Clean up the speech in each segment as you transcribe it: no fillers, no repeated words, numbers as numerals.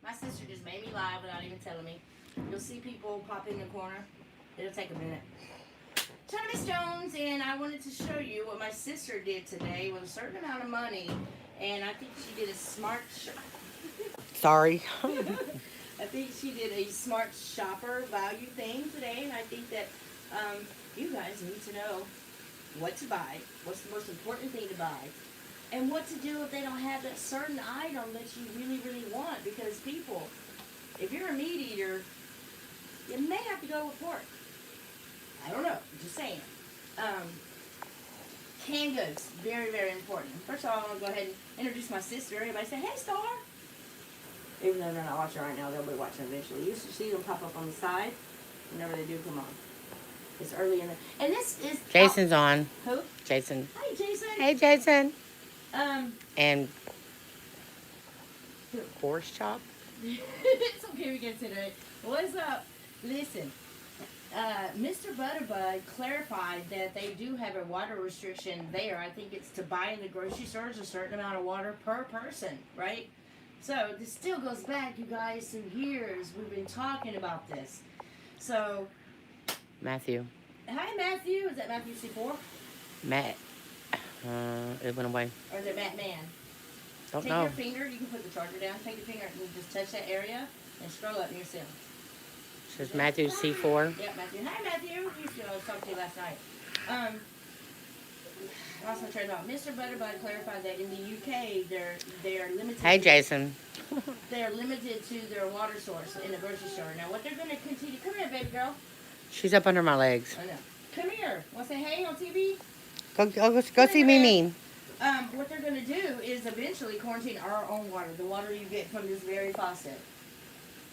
My sister just made me live without even telling me. You'll see people pop in the corner. It'll take a minute. China Miss Jones, and I wanted to show you what my sister did today with a certain amount of money, and I think she did a smart Sorry. I think she did a smart shopper value thing today, and I think that you guys need to know what to buy, what's the most important thing to buy, and what to do if they don't have that certain item that you really, really want. Because people, if you're a meat eater, you may have to go with pork. I don't know, just saying. Canned goods, very, very important. First of all, I want to go ahead and introduce my sister. Everybody say, hey, Star. Even though they're not watching right now, they'll be watching eventually. You should see them pop up on the side whenever they do come on. It's early in the... And this is... Jason's on. Who? Jason. Hi, Jason. Hey, Jason. Um... And... Horse chop? It's okay, we get to it. What's up? Listen. Mr. Butterbud clarified that they do have a water restriction there. I think it's to buy in the grocery stores a certain amount of water per person, right? So this still goes back, you guys, some years we've been talking about this. So, Matthew. hi Matthew. Is that Matthew C4? Matt. It went away. Or is it Matt Man? Don't Take know. your finger. You can put the charger down. Take your finger and just touch that area and scroll up and you'll see him. Says Matthew C4. Yeah, Matthew. Hi, Matthew. I was talking to you last night. I was going to try to talk. Mr. Butterbud clarified that in the UK, they're limited. Hey, Jason. They're limited to their water source in the grocery store. Now, what they're going to continue... Come here, baby girl. She's up under my legs. I know. Come here. Want to say hey on TV? Go see Mimi. What they're going to do is eventually quarantine our own water, the water you get from this very faucet.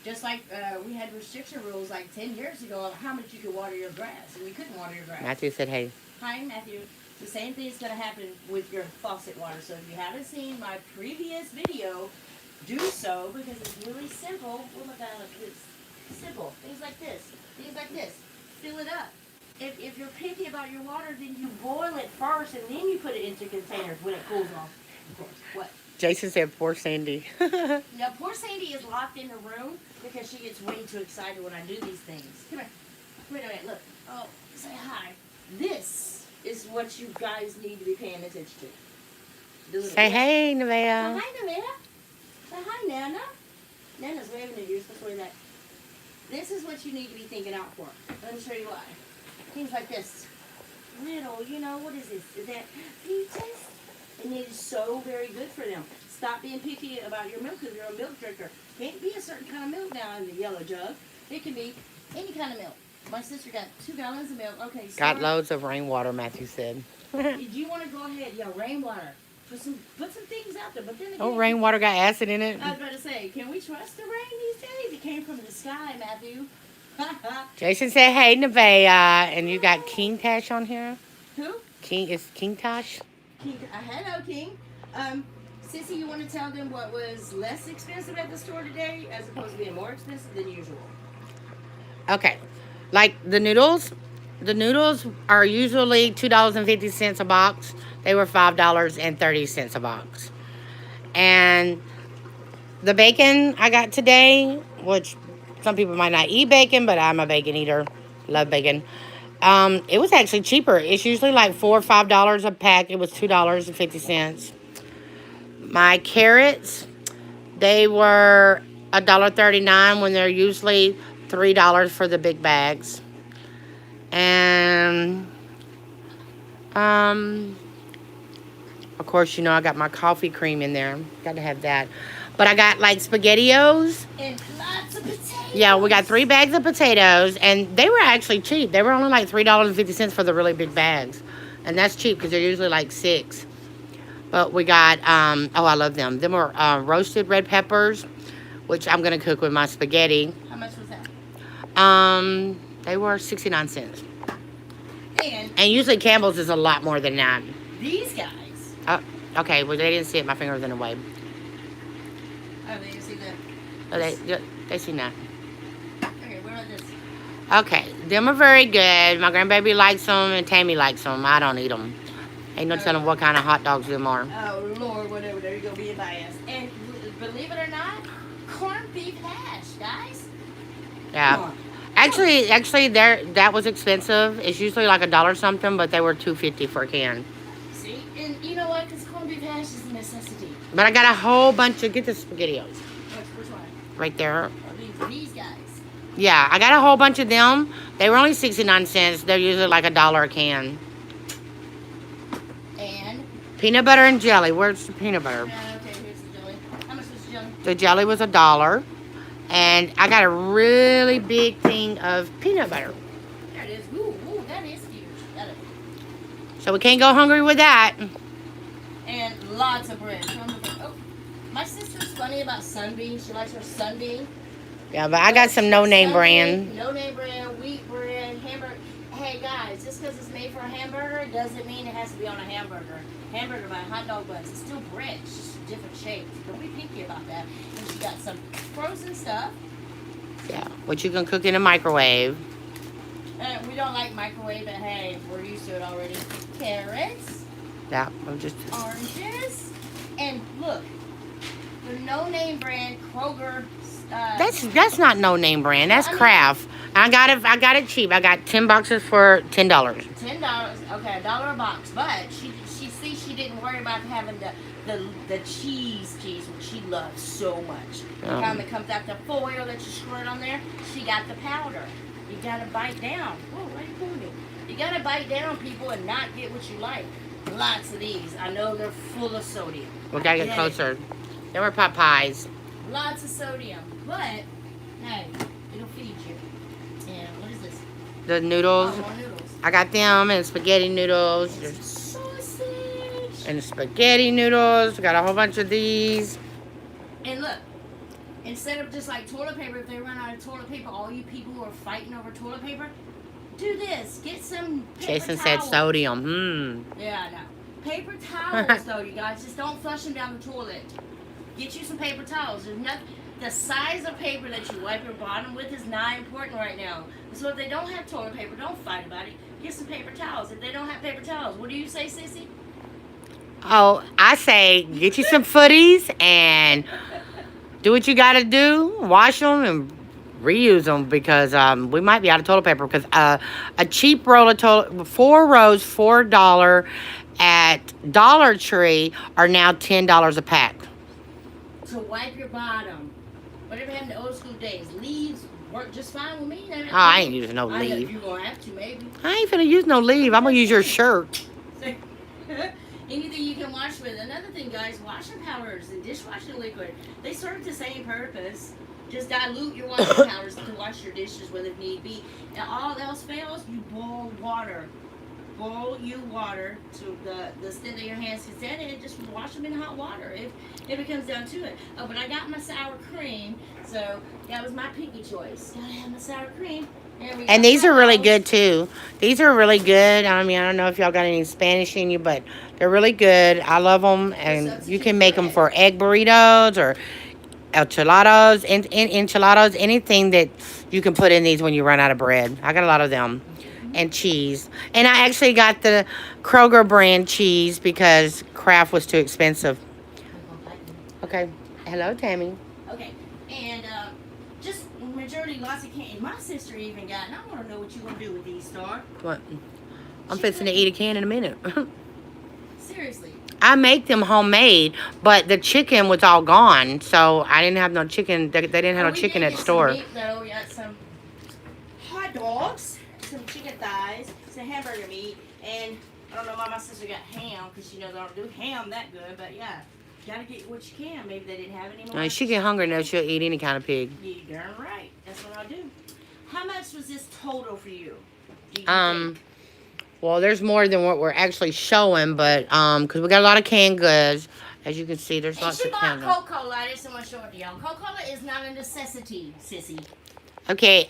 Just like we had restriction rules like 10 years ago of how much you could water your grass, and you couldn't water your grass. Matthew said hey. Hi, Matthew. The same thing is going to happen with your faucet water. So if you haven't seen my previous video, do so because it's really simple. We'll look at it like this. Simple. Things like this. Things like this. Fill it up. If you're picky about your water, then you boil it first and then you put it into containers when it cools off. Of course. What? Jason said poor Sandy. Now, poor Sandy is locked in the room because she gets way too excited when I do these things. Come here. Wait a minute. Look. Oh, say hi. This is what you guys need to be paying attention to. Say hey, Oh, Nevaeh. hi, Nana. Say hi, Nana. Nana's waving at you. You're supposed to wave that. This is what you need to be thinking out for. Let me show you why. Things like this. Little, what is this? Is that peaches? And it is so very good for them. Stop being picky about your milk if you're a milk drinker. Can't be a certain kind of milk now in the yellow jug. It can be any kind of milk. My sister got 2 gallons of milk. Okay, so Got loads of rainwater, Matthew said. do you want to go ahead? Yeah, rainwater. Put some things out there. But then again, Oh, rainwater got acid in it. I was about to say, can we trust the rain these days? It came from the sky, Matthew. Jason said hey, Nevaeh. And you got King Tash on here? Who? King Tash? King. Hello, King. Sissy, you want to tell them what was less expensive at the store today as opposed to being more expensive than usual? Okay. Like the noodles are usually $2.50 a box. They were $5.30 a box. And the bacon I got today, which some people might not eat bacon, but I'm a bacon eater. Love bacon. It was actually cheaper. It's usually like $4 or $5 a pack. It was $2.50. My carrots, they were $1.39 when they're usually $3 for the big bags. And of course, I got my coffee cream in there. Got to have that. But I got like SpaghettiOs. And lots of potatoes. Yeah, we got 3 bags of potatoes, and they were actually cheap. They were only like $3.50 for the really big bags. And that's cheap because they're usually like $6. But we got, I love them. Them were roasted red peppers, which I'm going to cook with my spaghetti. How much was that? They were 69 cents. And usually Campbell's is a lot more than that. these guys. Okay, well, they didn't see it. My finger was in the way. Oh, they didn't see that. Oh, they seen that. Okay, where are this? Okay, them are very good. My grandbaby likes them, and Tammy likes them. I don't eat them. Ain't no telling what kind of hot dogs them are. Oh, Lord, whatever. There you go, being biased. And believe it or not, corned beef cash, guys. Yeah. Come on. Actually, that was expensive. It's usually like $1 something, but they were $2.50 for a can. See, and you know what? Because corned beef hash is a necessity. But I got a whole bunch of, get the SpaghettiOs. Which one? Right there. Oh, these guys. Yeah, I got a whole bunch of them. They were only 69 cents. They're usually like $1 a can. And? Peanut butter and jelly. Where's the peanut butter? Okay, here's the jelly. How much was the jelly? The jelly was $1. And I got a really big thing of peanut butter. There it is. Ooh, that is huge. Got it. So we can't go hungry with that. And lots of bread. Oh, my sister's funny about Sunbeam. She likes her Sunbeam. Yeah, but I got some no-name brand. No-name brand, wheat bread, hamburger. Hey, guys, just because it's made for a hamburger doesn't mean it has to be on a hamburger. Hamburger by hot dog buns. It's still bread. It's just a different shape. Don't be picky about that. And she got some frozen stuff. Yeah, which you can cook in a microwave. We don't like microwave, but hey, we're used to it already. Carrots. Yeah, I'm just... Oranges. And look, the no-name brand Kroger. That's not no-name brand. That's Kraft. I got it cheap. I got 10 boxes for $10. $10. Okay, $1 a box. But she didn't worry about having the cheese, which she loves so much. The kind that comes out the foil that you squirt on there. She got the powder. You gotta bite down. Whoa, why are you pulling me? You gotta bite down, people, and not get what you like. Lots of these. I know they're full of sodium. We gotta get closer. They were pot pies. Lots of sodium, but hey, it'll feed you. And what is this? The noodles. Oh, more noodles. I got them and spaghetti noodles. Sausage. And spaghetti noodles. Got a whole bunch of these. And look, instead of just like toilet paper, if they run out of toilet paper, all you people who are fighting over toilet paper, do this. Get some paper Jason towels. said sodium. Yeah, I know. Paper towels, though, you guys. Just don't flush them down the toilet. Get you some paper towels. There's nothing. The size of paper that you wipe your bottom with is not important right now. So if they don't have toilet paper, don't fight about it. Get some paper towels. If they don't have paper towels, what do you say, Sissy? Oh, I say get you some footies and do what you gotta do. Wash them and reuse them because we might be out of toilet paper because a cheap roll of 4 rows, $4 at Dollar Tree are now $10 a pack. To wipe your bottom. Whatever happened to old school days. Leaves work just fine with me. Oh, I ain't using no I know leave. you're going to have to, maybe. I ain't finna use no leave. I'm gonna use your shirt. Anything you can wash with. Another thing, guys, washing powders and dishwashing liquid, they serve the same purpose. Just dilute your washing powders to wash your dishes with if need be. And all else fails, you boil water. Boil you water to the extent that your hands can stand it and just wash them in hot water if it comes down to it. Oh, but I got my sour cream, so that was my picky choice. Gotta have my sour cream. And these are really good too. These are really good. I mean, I don't know if y'all got any Spanish in you, but they're really good. I love them, and you can make them for egg burritos or enchiladas, enchiladas, anything that you can put in these when you run out of bread. I got a lot of them. And cheese. And I actually got the Kroger brand cheese because Kraft was too expensive. Okay. Hello, Tammy. Okay. And just majority lots of candy. My sister even got, and I want to know what you're going to do with these, Star. What? I'm fixing to eat a can in a minute. Seriously. I make them homemade, but the chicken was all gone, so I didn't have no chicken. They didn't have no chicken at the store. Meat, though. We got some hot dogs, some chicken thighs, some hamburger meat, and I don't know why my sister got ham, because they don't do ham that good, but yeah, you gotta get what you can. Maybe they didn't have any more. She get hungry now, she'll eat any kind of pig. You're darn right. That's what I do. How much was this total for you? Do you think? Well, there's more than what we're actually showing, but because we got a lot of canned goods. As you can see, there's lots of canned goods. She bought Coca-Cola. I just want to show it to y'all. Coca-Cola is not a necessity, sissy. Okay,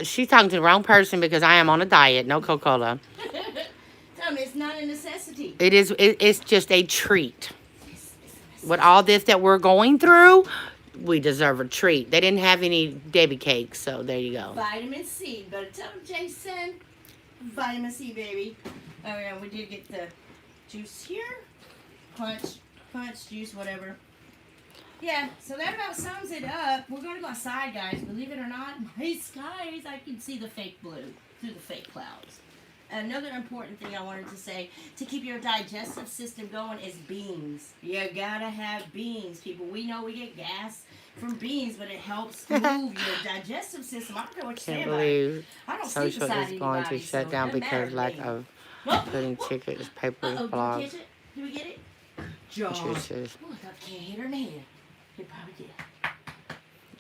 she's talking to the wrong person because I am on a diet. No Coca-Cola. Tell me, it's not a necessity. It is. It's just a treat. With all this that we're going through, we deserve a treat. They didn't have any Debbie cakes, so there you go. Vitamin C. Better tell them, Jason. Vitamin C, baby. Oh, yeah, we did get the juice here. Punch juice, whatever. Yeah, so that about sums it up. We're going to go outside, guys. Believe it or not, my skies, I can see the fake blue through the fake clouds. Another important thing I wanted to say, to keep your digestive system going, is beans. You gotta have beans, people. We know we get gas from beans, but it helps move your digestive system. I don't know what you say Can't about it. believe I don't sleep social beside is going to anybody, so shut it down doesn't matter because to lack me. of Whoa, putting whoa. tickets, papers, Uh-oh, did we blogs, catch it? Did we get it? John. juices. Oh, I thought the cat hit her hand. It probably did.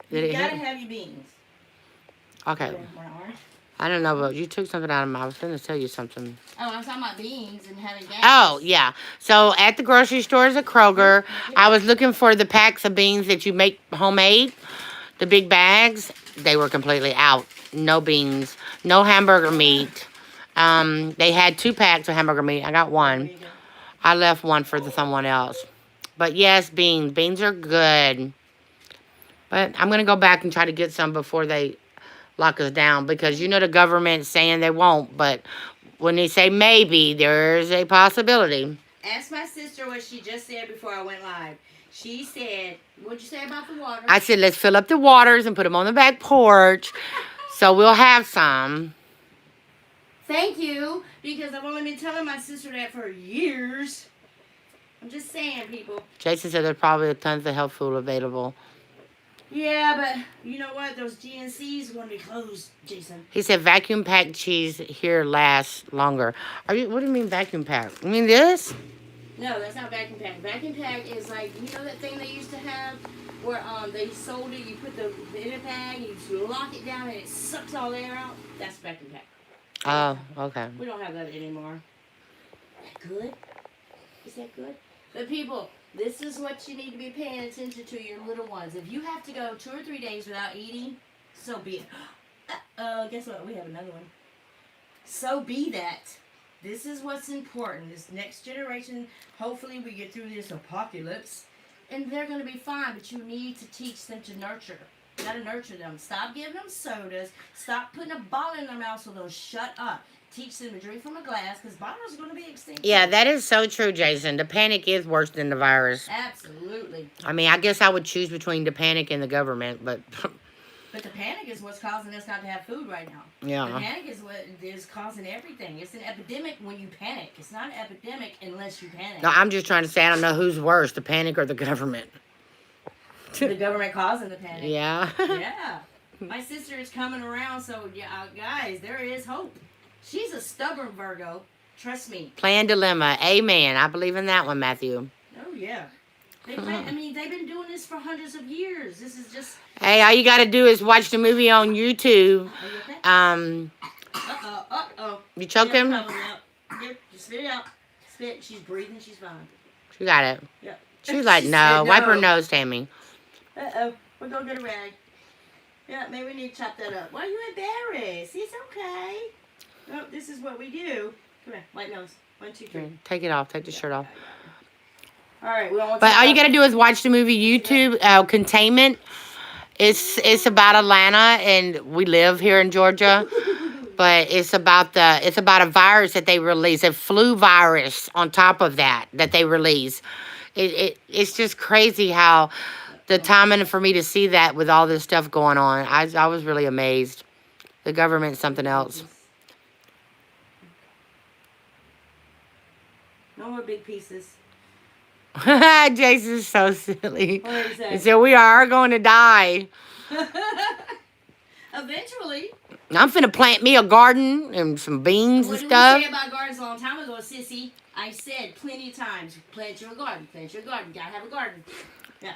Did You it gotta hit? have your beans. Okay. Okay, want an orange? I don't know, but you took something out of my. I was going to tell you something. Oh, I'm talking about beans and having gas. Oh, yeah. So at the grocery stores at Kroger, I was looking for the packs of beans that you make homemade, the big bags. They were completely out. No beans, no hamburger meat. They had 2 packs of hamburger meat. I got There one. you go. I left one for someone else. But yes, beans. Beans are good. But I'm going to go back and try to get some before they lock us down, because you know the government's saying they won't, but when they say maybe, there's a possibility. Ask my sister what she just said before I went live. She said, what'd you say about the water? I said, let's fill up the waters and put them on the back porch so we'll have some. Thank you, because I've only been telling my sister that for years. I'm just saying, people. Jason said there's probably tons of health food available. Yeah, but you know what? Those GNCs are going to be closed, Jason. He said vacuum packed cheese here lasts longer. What do you mean vacuum packed? You mean this? No, that's not vacuum pack. Vacuum pack is like, you know that thing they used to have where they sold it, you put the in a bag, you lock it down and it sucks all the air out? That's vacuum pack. Oh, okay. We don't have that anymore. Is that good? Is that good? But people, this is what you need to be paying attention to, your little ones. If you have to go 2 or 3 days without eating, so be it. Guess what? We have another one. So be that. This is what's important. This next generation, hopefully we get through this apocalypse, and they're going to be fine, but you need to teach them to nurture. You got to nurture them. Stop giving them sodas. Stop putting a bottle in their mouth so they'll shut up. Teach them to drink from a glass, because bottles are going to be extinct. Yeah, that is so true, Jason. The panic is worse than the virus. Absolutely. I mean, I guess I would choose between the panic and the government, but... But the panic is what's causing us not to have food right now. Yeah. The panic is what is causing everything. It's an epidemic when you panic. It's not an epidemic unless you panic. No, I'm just trying to say I don't know who's worse, the panic or the government. The government causing the panic. Yeah. Yeah. My sister is coming around, so yeah, guys, there is hope. She's a stubborn Virgo. Trust me. Plan dilemma. Amen. I believe in that one, Matthew. Oh, yeah. They've been doing this for hundreds of years. This is just... Hey, all you got to do is watch the movie on YouTube. Are you okay? Uh-oh. You choking? Yep, just spit it out. Spit. She's breathing. She's fine. She got it. Yep. She's like, She no. said Wipe her no. nose, Tammy. Uh-oh. We're going to get a rag. Yeah, maybe we need to chop that up. Why are you embarrassed? It's okay. Oh, this is what we do. Come here. White nose. 1, 2, 3. Take it off. Take the shirt off. All right. We don't want But all you got to do is watch the movie YouTube, Containment. It's about Atlanta, and we live here in Georgia. But it's about a virus that they release, a flu virus on top of that they release. It's just crazy how the timing for me to see that with all this stuff going on. I was really amazed. The government's something else. No more big pieces. Jason's so silly. What did he say? He said, we are going to die. Eventually. I'm finna plant me a garden and some beans What and did stuff. we say about gardens a long time ago, sissy? I said plenty of times, plant your garden. Plant your garden. Gotta have a garden. Yeah.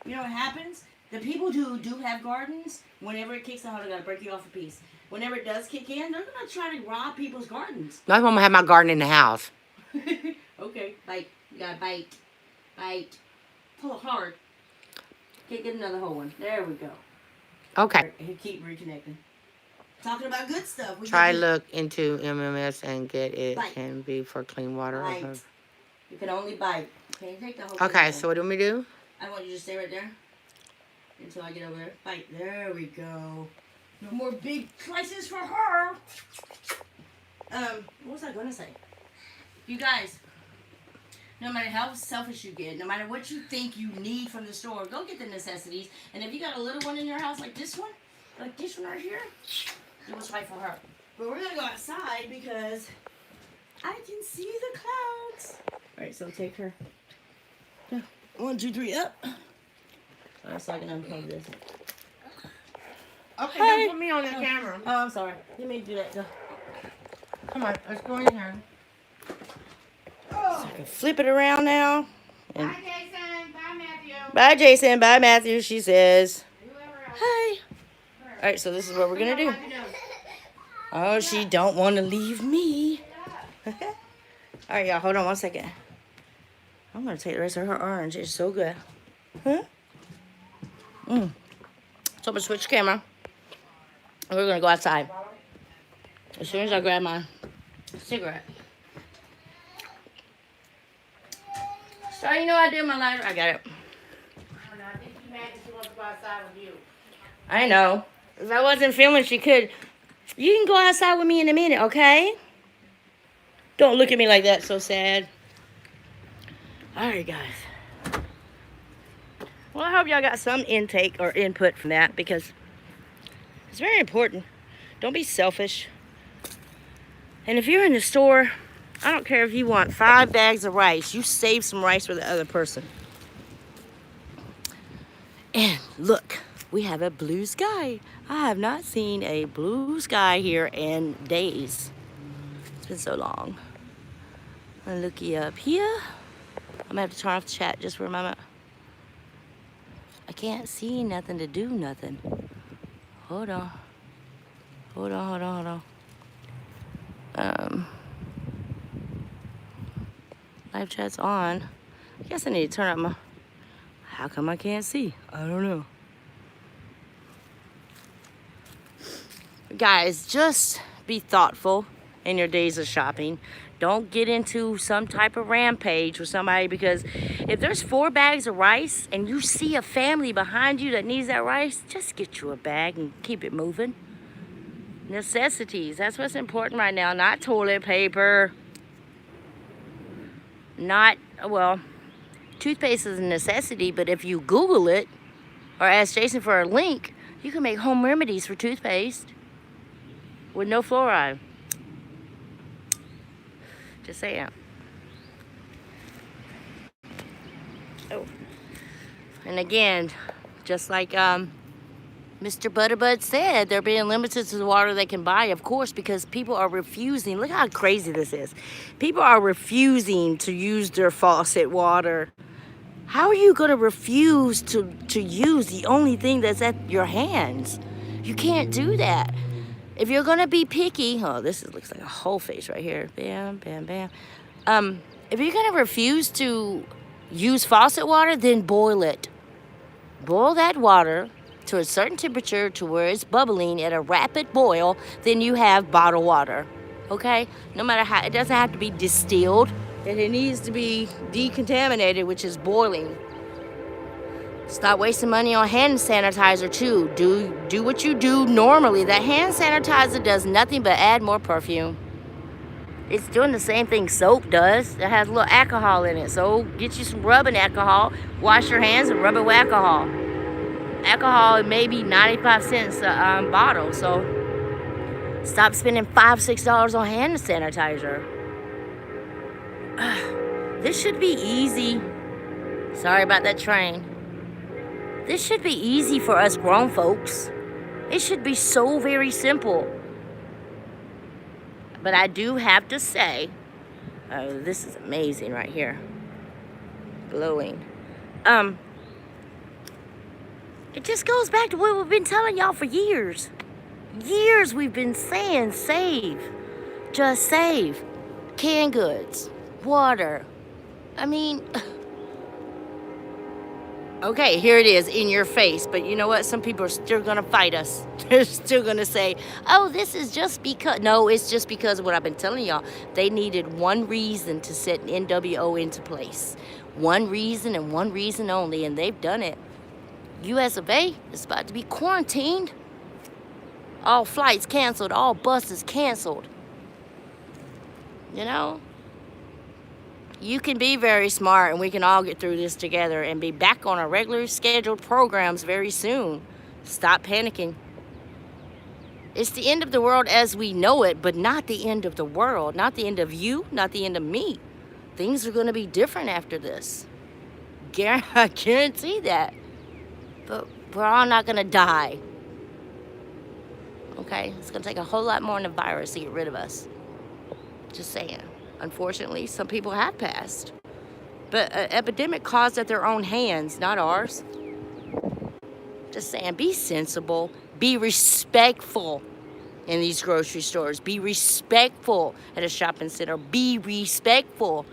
You know what happens? The people who do have gardens, whenever it kicks in, they gotta break you off a piece. Whenever it does kick in, they're gonna try to rob people's gardens. That's why I'm gonna have my garden in the house. Okay, bite. You gotta bite. Bite. Pull hard. Can't get another whole one. There we go. Okay. Keep reconnecting. Talking about good stuff. Try look into MMS and get it. Bite. Can be for clean water. Bite. Okay. You can only bite. Okay, take the whole Okay, thing. so what do we do? I want you to stay right there until I get over there. Bite. There we go. No more big slices for her. What was I gonna say? You guys, No matter how selfish you get, no matter what you think you need from the store, go get the necessities. And if you got a little one in your house like this one right here, do what's right for her. But we're gonna go outside because I can see the clouds. All right, so take her. 1, 2, 3, up. All right, so I can unplug this. Okay, Hey. don't put me on the camera. Oh, I'm sorry. Didn't mean to do that. Go. Come on, let's go in here. So I can flip it around now. And Bye, Jason. Bye, Matthew. bye, Jason. Bye, Matthew. She says. Whoever else. Hi. All right, so this is what we're gonna do. What you doing? Oh, she don't want to leave me. All right, y'all. Hold on 1 second. I'm gonna take the rest of her orange. It's so good. Huh? So I'm gonna switch the camera. And we're gonna go outside. As soon as I grab my cigarette. So you know I did my lighter. I got it. I don't know. I think she mad because she wants to go outside with you. I know. If I wasn't filming, she could. You can go outside with me in a minute, okay? Don't look at me like that. So sad. All right, guys. Well, I hope y'all got some intake or input from that because it's very important. Don't be selfish. And if you're in the store, I don't care if you want 5 bags of rice. You save some rice for the other person. And look, we have a blue sky. I have not seen a blue sky here in days. It's been so long. And looky up here. I'm gonna have to turn off the chat just for a moment. I can't see nothing to do nothing. Hold on. Hold on. Live chat's on. I guess I need to turn up my... How come I can't see? I don't know. Guys, just be thoughtful in your days of shopping. Don't get into some type of rampage with somebody because if there's 4 bags of rice and you see a family behind you that needs that rice, just get you a bag and keep it moving. Necessities, that's what's important right now. Not toilet paper. Not, well, toothpaste is a necessity, but if you Google it or ask Jason for a link, you can make home remedies for toothpaste with no fluoride. Just saying. Oh. And again, just like Mr. Butterbud said, they're being limited to the water they can buy, of course, because people are refusing. Look how crazy this is. People are refusing to use their faucet water. How are you going to refuse to use the only thing that's at your hands? You can't do that. If you're going to be picky, oh, looks like a whole face right here. Bam, bam, bam. If you're going to refuse to use faucet water, then boil it. Boil that water to a certain temperature to where it's bubbling at a rapid boil, then you have bottled water. Okay? No matter how, it doesn't have to be distilled. It needs to be decontaminated, which is boiling. Stop wasting money on hand sanitizer too. Do what you do normally. That hand sanitizer does nothing but add more perfume. It's doing the same thing soap does. It has a little alcohol in it. So get you some rubbing alcohol, wash your hands and rub it with alcohol. Alcohol may be 95 cents a bottle. So stop spending $5, $6 on hand sanitizer. This should be easy. Sorry about that train. This should be easy for us grown folks. It should be so very simple. But I do have to say, oh, this is amazing right here. Glowing. It just goes back to what we've been telling y'all for years. Years we've been saying save. Just save. Canned goods. Water. I mean... Okay, here it is in your face. But you know what? Some people are still going to fight us. They're still going to say, oh, this is just because. No, it's just because of what I've been telling y'all. They needed one reason to set NWO into place. One reason and one reason only. And they've done it. US of A is about to be quarantined. All flights canceled. All buses canceled. You know? You can be very smart, and we can all get through this together and be back on our regular scheduled programs very soon. Stop panicking. It's the end of the world as we know it, but not the end of the world. Not the end of you, not the end of me. Things are going to be different after this. I guarantee that. But we're all not going to die. Okay? It's going to take a whole lot more than a virus to get rid of us. Just saying. Unfortunately, some people have passed. But an epidemic caused at their own hands, not ours. Just saying, be sensible. Be respectful in these grocery stores. Be respectful at a shopping center. Be respectful.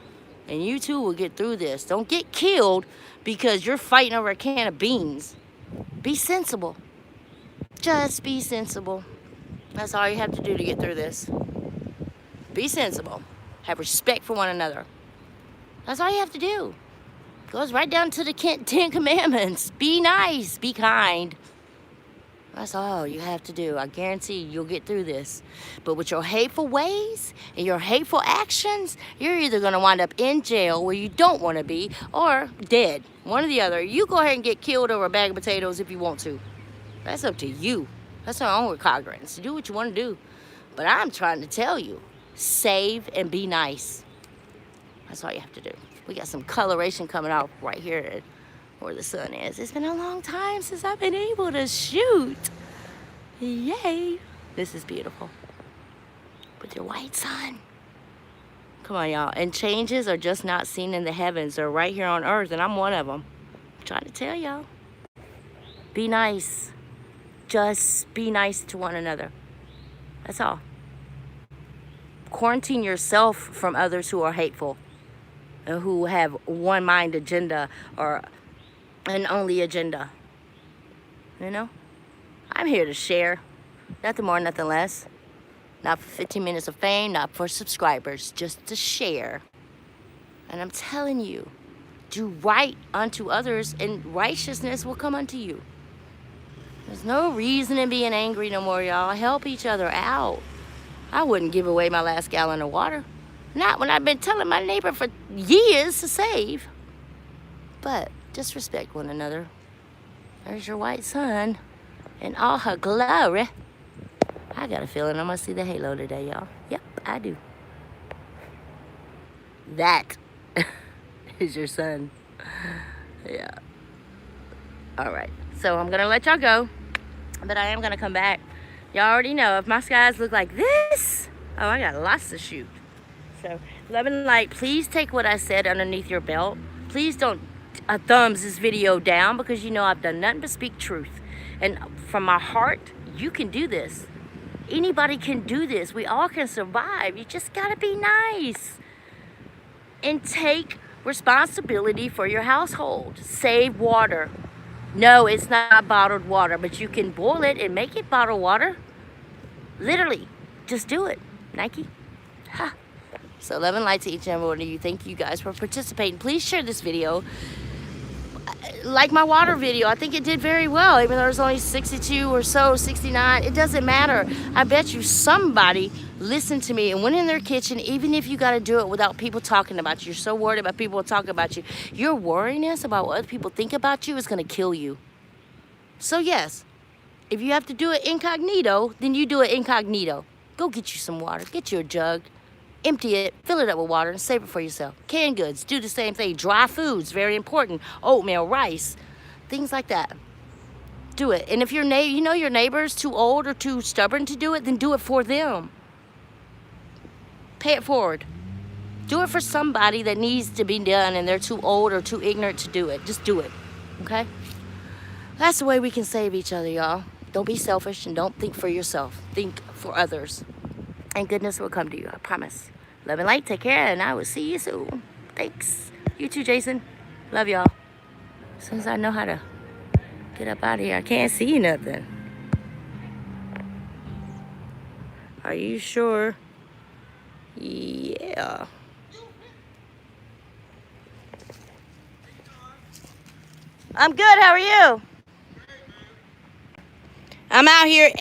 And you too will get through this. Don't get killed because you're fighting over a can of beans. Be sensible. Just be sensible. That's all you have to do to get through this. Be sensible. Have respect for one another. That's all you have to do. Goes right down to the 10 Commandments. Be nice. Be kind. That's all you have to do. I guarantee you'll get through this. But with your hateful ways and your hateful actions, you're either going to wind up in jail where you don't want to be or dead. One or the other. You go ahead and get killed over a bag of potatoes if you want to. That's up to you. That's your own recognizance. Do what you want to do. But I'm trying to tell you, save and be nice. That's all you have to do. We got some coloration coming out right here where the sun is. It's been a long time since I've been able to shoot. Yay. This is beautiful. With your white sun. Come on, y'all. And changes are just not seen in the heavens. They're right here on earth, and I'm one of them. I'm trying to tell y'all. Be nice. Just be nice to one another. That's all. Quarantine yourself from others who are hateful and who have one mind agenda or an only agenda. You know? I'm here to share. Nothing more, nothing less. Not for 15 minutes of fame, not for subscribers, just to share. And I'm telling you, do right unto others and righteousness will come unto you. There's no reason in being angry no more, y'all. Help each other out. I wouldn't give away my last gallon of water. Not when I've been telling my neighbor for years to save. But just respect one another. There's your white sun in all her glory. I got a feeling I'm going to see the halo today, y'all. Yep, I do. That is your sun. Yeah. All right. So I'm going to let y'all go. But I am going to come back. Y'all already know if my skies look like this, oh, I got lots to shoot. So, love and light, please take what I said underneath your belt. Please don't thumbs this video down because you know I've done nothing but speak truth. And from my heart, you can do this. Anybody can do this. We all can survive. You just got to be nice. And take responsibility for your household. Save water. No, it's not bottled water, but you can boil it and make it bottled water. Literally, just do it. Nike. Ha. So love and light to each and every one of you. Thank you guys for participating. Please share this video. Like my water video, I think it did very well. Even though there's only 62 or so, 69, it doesn't matter. I bet you somebody listened to me and went in their kitchen, even if you got to do it without people talking about you. You're so worried about people talking about you. Your worriness about what other people think about you is going to kill you. So yes, if you have to do it incognito, then you do it incognito. Go get you some water. Get you a jug. Empty it, fill it up with water, and save it for yourself. Canned goods, do the same thing. Dry foods, very important. Oatmeal, rice, things like that. Do it. And if your your neighbor's too old or too stubborn to do it, then do it for them. Pay it forward. Do it for somebody that needs to be done and they're too old or too ignorant to do it. Just do it, okay? That's the way we can save each other, y'all. Don't be selfish and don't think for yourself. Think for others. And goodness will come to you, I promise. Love and light, take care, and I will see you soon. Thanks. You too, Jason. Love y'all. As soon as I know how to get up out of here, I can't see nothing. Are you sure? Yeah. I'm good, how are you? I'm out here